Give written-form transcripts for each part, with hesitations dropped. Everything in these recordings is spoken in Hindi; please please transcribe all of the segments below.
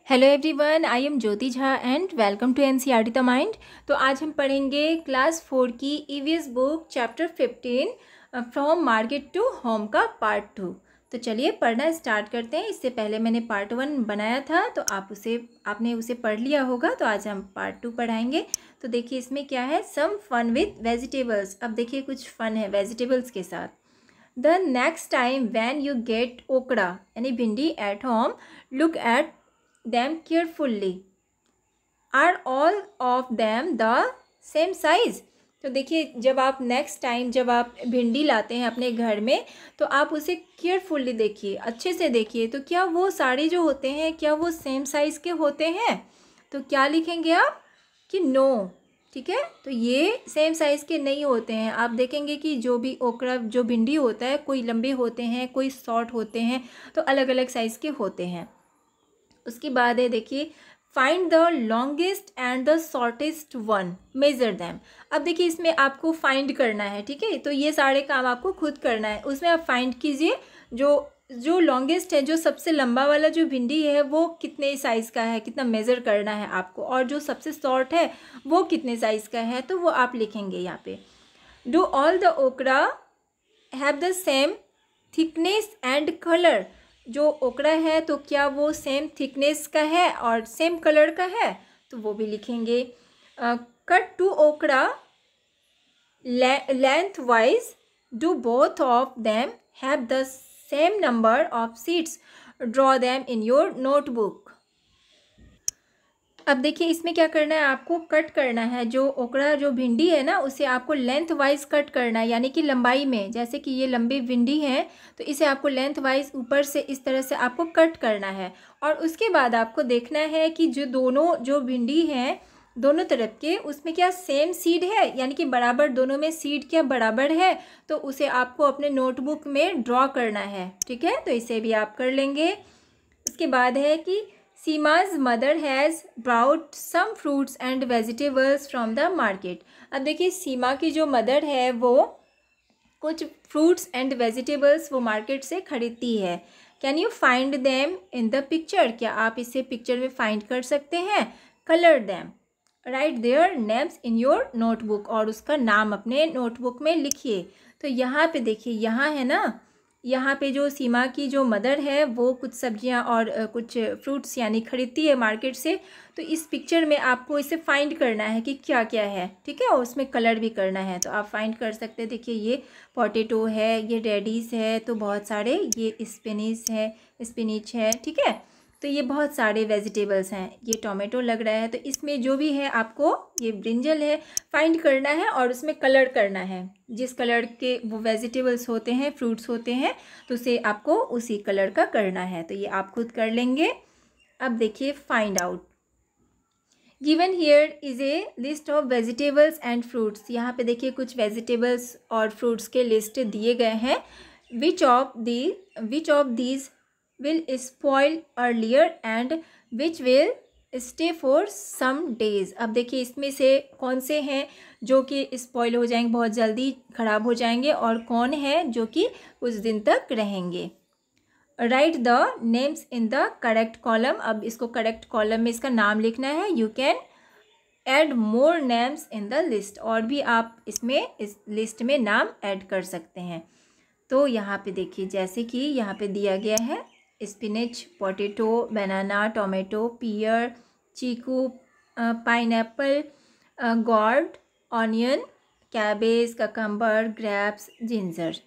Hello everyone, I am Jyoti Jha and welcome to NCERT the mind. तो आज हम पढ़ेंगे क्लास 4 की EVS book chapter 15 from market to home का पार्ट 2। तो चलिए पढ़ना स्टार्ट करते हैं। इससे पहले मैंने पार्ट 1 बनाया था तो आपने उसे पढ़ लिया होगा। तो आज हम पार्ट 2 पढ़ाएंगे। तो देखिए इसमें क्या है, सम फन विथ वेजिटेबल्स। अब देखिए कुछ फन है वेजिटेबल्स के साथ। The next time when you get okra यानी भिंडी at home, look at them carefully. Are all of them the same size? तो देखिए जब आप भिंडी लाते हैं अपने घर में तो आप उसे केयरफुली देखिए, अच्छे से देखिए। तो क्या वो सारे जो होते हैं क्या वो सेम साइज़ के होते हैं? तो क्या लिखेंगे आप कि नो। ठीक है, तो ये सेम साइज़ के नहीं होते हैं। आप देखेंगे कि जो भी ओकड़ा जो भिंडी होता है, कोई लंबे होते हैं, कोई शॉर्ट होते हैं, तो अलग अलग साइज़ के होते हैं। उसके बाद है देखिए, find the longest and the shortest one, measure them. अब देखिए इसमें आपको फाइंड करना है, ठीक है। तो ये सारे काम आपको खुद करना है। उसमें आप फाइंड कीजिए जो लॉन्गेस्ट है, जो सबसे लंबा वाला जो भिंडी है वो कितने साइज़ का है, कितना मेज़र करना है आपको। और जो सबसे शॉर्ट है वो कितने साइज़ का है, तो वो आप लिखेंगे यहाँ पे। Do all the okra have the same thickness and colour. जो ओकड़ा है तो क्या वो सेम थिकनेस का है और सेम कलर का है, तो वो भी लिखेंगे। Cut two okra lengthwise, do both of them have the same number of seeds, draw them in your notebook. अब देखिए इसमें क्या करना है, आपको कट करना है। जो ओकड़ा जो भिंडी है ना, उसे आपको लेंथ वाइज कट करना है, यानी कि लंबाई में। जैसे कि ये लंबी भिंडी है तो इसे आपको लेंथ वाइज ऊपर से इस तरह से आपको कट करना है। और उसके बाद आपको देखना है कि जो भिंडी हैं दोनों तरफ के, उसमें क्या सेम सीड है, यानी कि बराबर दोनों में सीड क्या बराबर है, तो उसे आपको अपने नोटबुक में ड्रॉ करना है। ठीक है, तो इसे भी आप कर लेंगे। उसके बाद है कि Sima's mother has brought some fruits and vegetables from the market। अब देखिए सीमा की जो मदर है वो कुछ फ्रूट्स एंड वेजिटेबल्स वो मार्केट से खरीदती है। Can you find them in the picture? क्या आप इसे पिक्चर में फाइंड कर सकते हैं? Colour them, right their names in your notebook. और उसका नाम अपने नोटबुक में लिखिए। तो यहाँ पे देखिए, यहाँ है ना, यहाँ पे जो सीमा की जो मदर है वो कुछ सब्जियाँ और कुछ फ्रूट्स यानी खरीदती है मार्केट से। तो इस पिक्चर में आपको इसे फाइंड करना है कि क्या क्या है, ठीक है। और उसमें कलर भी करना है, तो आप फाइंड कर सकते हैं। देखिए ये पोटैटो है, ये रेडिश है, तो बहुत सारे, ये स्पिनिच है, ठीक है। तो ये बहुत सारे वेजिटेबल्स हैं। ये टोमेटो लग रहा है, तो इसमें जो भी है आपको, ये ब्रिंजल है, फाइंड करना है और उसमें कलर करना है। जिस कलर के वो वेजिटेबल्स होते हैं, फ्रूट्स होते हैं, तो उसे आपको उसी कलर का करना है। तो ये आप खुद कर लेंगे। अब देखिए find out. Given here is a list of vegetables and fruits. यहाँ पे देखिए कुछ वेजिटेबल्स और फ्रूट्स के लिस्ट दिए गए हैं। Which of these will spoil earlier and which will stay for some days। अब देखिए इसमें से कौन से हैं जो कि स्पॉइल हो जाएंगे, बहुत जल्दी ख़राब हो जाएंगे, और कौन है जो कि कुछ दिन तक रहेंगे। Right the names in the correct column. अब इसको करेक्ट कॉलम में इसका नाम लिखना है। You can add more names in the list. और भी आप इसमें इस लिस्ट में नाम ऐड कर सकते हैं। तो यहाँ पे देखिए, जैसे कि यहाँ पे दिया गया है, spinach, potato, banana, tomato, pear, chikoo, pineapple, gourd, onion, cabbage, cucumber, grapes, ginger.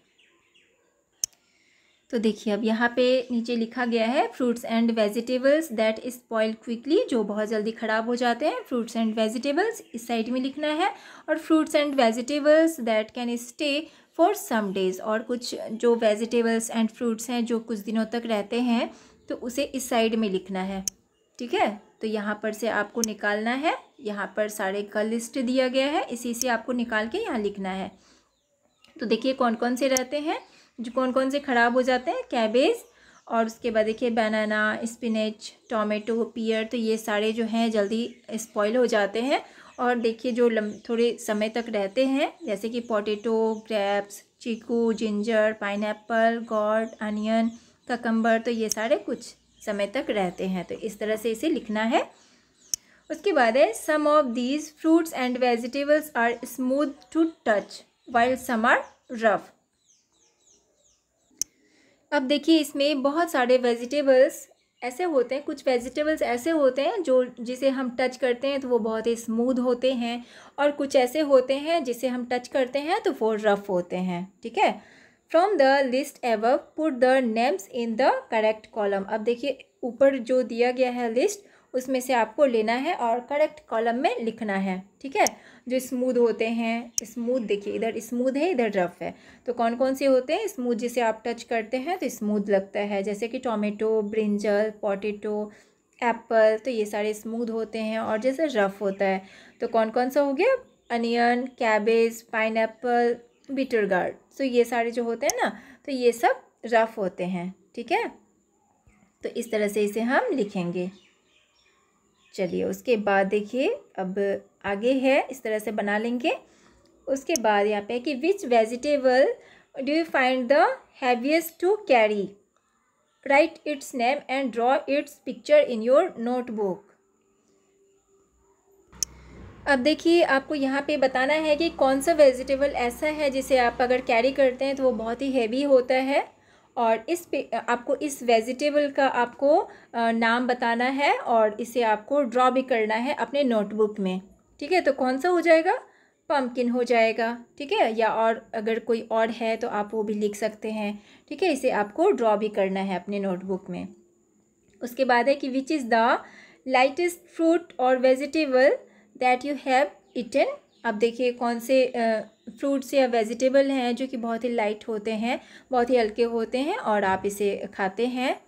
तो देखिए अब यहाँ पे नीचे लिखा गया है fruits and vegetables that spoil quickly, जो बहुत जल्दी ख़राब हो जाते हैं। फ्रूट्स एंड वेजिटेबल्स इस साइड में लिखना है। और fruits and vegetables that can stay for some days. और कुछ जो वेजिटेबल्स एंड फ्रूट्स हैं जो कुछ दिनों तक रहते हैं, तो उसे इस साइड में लिखना है, ठीक है। तो यहाँ पर से आपको निकालना है। यहाँ पर सारे का लिस्ट दिया गया है, इसी से आपको निकाल के यहाँ लिखना है। तो देखिए कौन कौन से रहते हैं, जो कौन कौन से ख़राब हो जाते हैं। कैबेज, और उसके बाद देखिए बनाना, स्पिनच, टोमेटो, पियर, तो ये सारे जो हैं जल्दी स्पॉइल हो जाते हैं। और देखिए जो थोड़े समय तक रहते हैं, जैसे कि potato, grapes, chikoo, ginger, pineapple, gourd, onion, cucumber, तो ये सारे कुछ समय तक रहते हैं। तो इस तरह से इसे लिखना है। उसके बाद है some of these fruits and vegetables are smooth to touch while some are rough. अब देखिए इसमें बहुत सारे वेजिटेबल्स ऐसे होते हैं, कुछ वेजिटेबल्स ऐसे होते हैं जो जिसे हम टच करते हैं तो वो बहुत ही स्मूथ होते हैं, और कुछ ऐसे होते हैं जिसे हम टच करते हैं तो वो रफ होते हैं। ठीक है। From the list above put the names in the correct column. अब देखिए ऊपर जो दिया गया है लिस्ट, उसमें से आपको लेना है और करेक्ट कॉलम में लिखना है। ठीक है। जो स्मूथ होते हैं, स्मूथ देखिए इधर स्मूथ है, इधर रफ है, तो कौन कौन से होते हैं स्मूथ, जिसे आप टच करते हैं तो स्मूथ लगता है, जैसे कि टोमेटो, ब्रिंजल, पोटैटो, एप्पल, तो ये सारे स्मूथ होते हैं। और जैसे रफ होता है तो कौन कौन सा हो गया, onion, cabbage, pineapple, bitter gourd, तो ये सारे जो होते हैं ना, तो ये सब रफ होते हैं। ठीक है। तो इस तरह से इसे हम लिखेंगे। चलिए उसके बाद देखिए अब आगे है, इस तरह से बना लेंगे। उसके बाद यहाँ पे कि which vegetable do you find the heaviest to carry, write its name and draw its picture in your notebook. अब देखिए आपको यहाँ पे बताना है कि कौन सा वेजिटेबल ऐसा है जिसे आप अगर कैरी करते हैं तो वो बहुत ही हैवी होता है, और इस पे आपको इस वेजिटेबल का आपको नाम बताना है और इसे आपको ड्रॉ भी करना है अपने नोटबुक में। ठीक है। तो कौन सा हो जाएगा, पम्पकिन हो जाएगा। ठीक है। या और अगर कोई और है तो आप वो भी लिख सकते हैं। ठीक है। इसे आपको ड्रॉ भी करना है अपने नोटबुक में। उसके बाद है कि which is the lightest fruit और vegetable that you have eaten. अब देखिए कौन से फ्रूट्स या वेजिटेबल हैं जो कि बहुत ही लाइट होते हैं, बहुत ही हल्के होते हैं और आप इसे खाते हैं।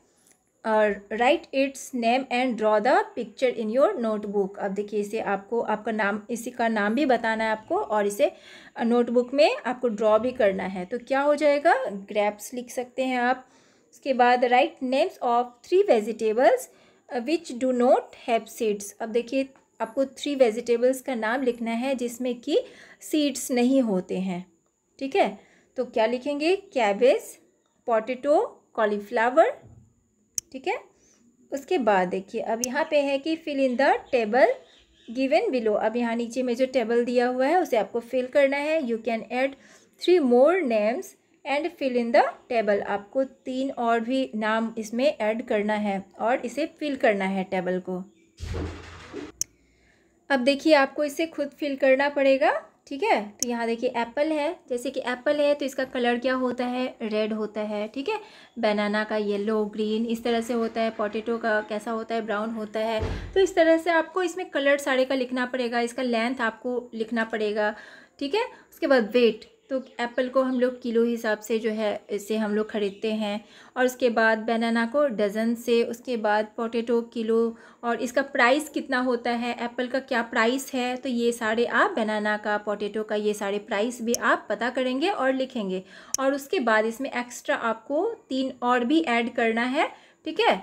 और right its name and draw the picture in your notebook. अब देखिए इसे आपको आपका नाम, इसी का नाम भी बताना है आपको, और इसे नोटबुक में आपको ड्रॉ भी करना है। तो क्या हो जाएगा, ग्रेप्स लिख सकते हैं आप। उसके बाद right names of 3 vegetables which do not have seeds. अब देखिए आपको 3 वेजिटेबल्स का नाम लिखना है जिसमें कि सीड्स नहीं होते हैं। ठीक है। तो क्या लिखेंगे, कैबेज, पोटैटो, कॉलीफ्लावर। ठीक है। उसके बाद देखिए अब यहाँ पे है कि fill in the table given below. अब यहाँ नीचे में जो टेबल दिया हुआ है उसे आपको फिल करना है। You can add 3 more names and fill in the table. आपको 3 और भी नाम इसमें ऐड करना है और इसे फिल करना है टेबल को। अब देखिए आपको इसे खुद फिल करना पड़ेगा। ठीक है। तो यहाँ देखिए एप्पल है, जैसे कि एप्पल है तो इसका कलर क्या होता है, रेड होता है। ठीक है। बनाना का येलो, ग्रीन इस तरह से होता है। पोटैटो का कैसा होता है, ब्राउन होता है। तो इस तरह से आपको इसमें कलर सारे का लिखना पड़ेगा, इसका लेंथ आपको लिखना पड़ेगा। ठीक है। उसके बाद वेट, तो एप्पल को हम लोग किलो हिसाब से जो है इसे हम लोग ख़रीदते हैं, और उसके बाद बनाना को डज़न से, उसके बाद पोटैटो किलो, और इसका प्राइस कितना होता है, एप्पल का क्या प्राइस है, तो ये सारे आप बनाना का, पोटैटो का, ये सारे प्राइस भी आप पता करेंगे और लिखेंगे। और उसके बाद इसमें एक्स्ट्रा आपको 3 और भी ऐड करना है। ठीक है।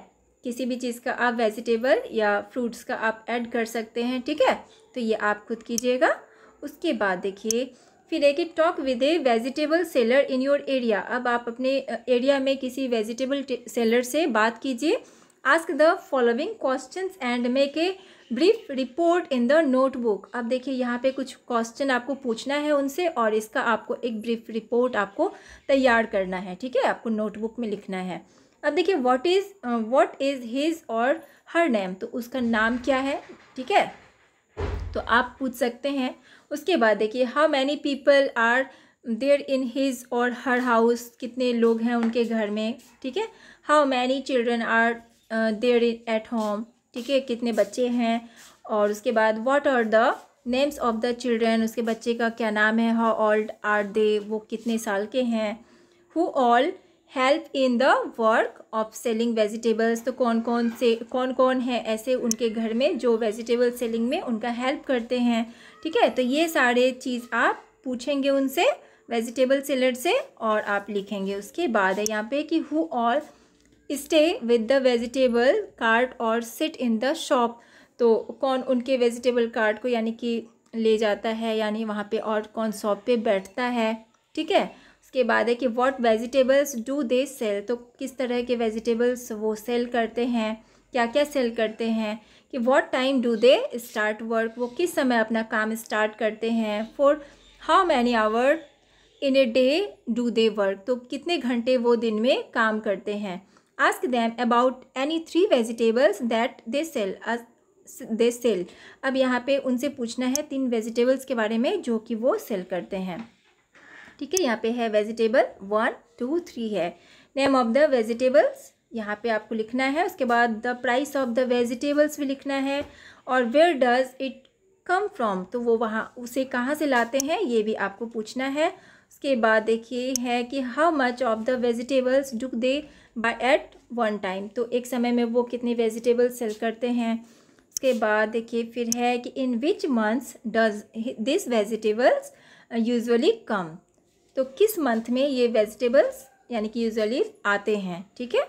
किसी भी चीज़ का आप वेजिटेबल या फ्रूट्स का आप ऐड कर सकते हैं। ठीक है। तो ये आप खुद कीजिएगा। उसके बाद देखिए फिर है कि talk with A vegetable seller in your area. अब आप अपने एरिया में किसी वेजिटेबल सेलर से बात कीजिए। Ask the following questions and make a brief report in the notebook. अब देखिए यहाँ पे कुछ क्वेश्चन आपको पूछना है उनसे और इसका आपको एक ब्रीफ रिपोर्ट आपको तैयार करना है। ठीक है। आपको नोटबुक में लिखना है। अब देखिए what is his or her name, तो उसका नाम क्या है। ठीक है। तो आप पूछ सकते हैं। उसके बाद देखिए how many people are there in his or her house, कितने लोग हैं उनके घर में। ठीक है। How many children are there at home. ठीक है। कितने बच्चे हैं। और उसके बाद what are the names of the children, उसके बच्चे का क्या नाम है। हाउ ओल्ड आर दे, वो कितने साल के हैं। Who all help in the work of selling vegetables, तो कौन कौन है ऐसे उनके घर में जो वेजिटेबल सेलिंग में उनका हेल्प करते हैं। ठीक है। तो ये सारे चीज़ आप पूछेंगे उनसे, वेजिटेबल सेलर से, और आप लिखेंगे। उसके बाद है यहाँ पे कि who all stay with the vegetable cart और सिट इन द शॉप, तो कौन उनके वेजिटेबल कार्ट को यानी कि ले जाता है, यानी वहाँ पे, और कौन शॉप पे बैठता है। ठीक है। उसके बाद है कि what vegetables do they sell, तो किस तरह के वेजिटेबल्स वो सेल करते हैं, क्या क्या सेल करते हैं। कि what time do they start work, वो किस समय अपना काम स्टार्ट करते हैं। For how many hour in a day do they work, तो कितने घंटे वो दिन में काम करते हैं। Ask them about any 3 vegetables that they sell, अब यहाँ पे उनसे पूछना है 3 वेजिटेबल्स के बारे में जो कि वो सेल करते हैं। ठीक है, यहाँ पे है वेजिटेबल 1 2 3 है। नेम ऑफ द वेजिटेबल्स यहाँ पे आपको लिखना है। उसके बाद the price of the vegetables भी लिखना है, और where does it come from, तो वो वहाँ उसे कहाँ से लाते हैं ये भी आपको पूछना है। उसके बाद देखिए है कि how much of the vegetables do they buy at one time, तो एक समय में वो कितने वेजिटेबल्स सेल करते हैं। उसके बाद देखिए फिर है कि in which months does this vegetables usually come, तो किस मंथ में ये वेजिटेबल्स यानी कि यूजुअली आते हैं। ठीक है,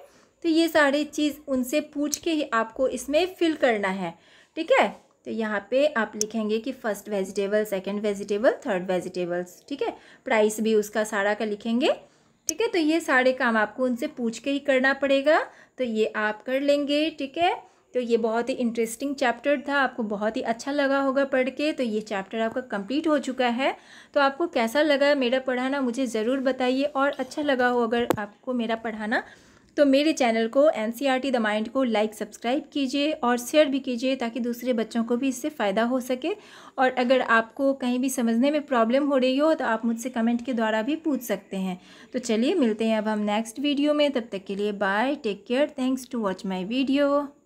तो ये सारी चीज़ उनसे पूछ के ही आपको इसमें फिल करना है। ठीक है, तो यहाँ पे आप लिखेंगे कि first vegetable, second vegetable, third vegetables. ठीक है, प्राइस भी उसका सारा का लिखेंगे। ठीक है, तो ये सारे काम आपको उनसे पूछ के ही करना पड़ेगा, तो ये आप कर लेंगे। ठीक है, तो ये बहुत ही इंटरेस्टिंग चैप्टर था, आपको बहुत ही अच्छा लगा होगा पढ़ के। तो ये चैप्टर आपका कंप्लीट हो चुका है। तो आपको कैसा लगा मेरा पढ़ाना मुझे ज़रूर बताइए, और अच्छा लगा हो अगर आपको मेरा पढ़ाना तो मेरे चैनल को NCERT द माइंड को लाइक सब्सक्राइब कीजिए और शेयर भी कीजिए, ताकि दूसरे बच्चों को भी इससे फ़ायदा हो सके। और अगर आपको कहीं भी समझने में प्रॉब्लम हो रही हो तो आप मुझसे कमेंट के द्वारा भी पूछ सकते हैं। तो चलिए मिलते हैं अब हम नेक्स्ट वीडियो में, तब तक के लिए bye, take care, thanks to watch my video.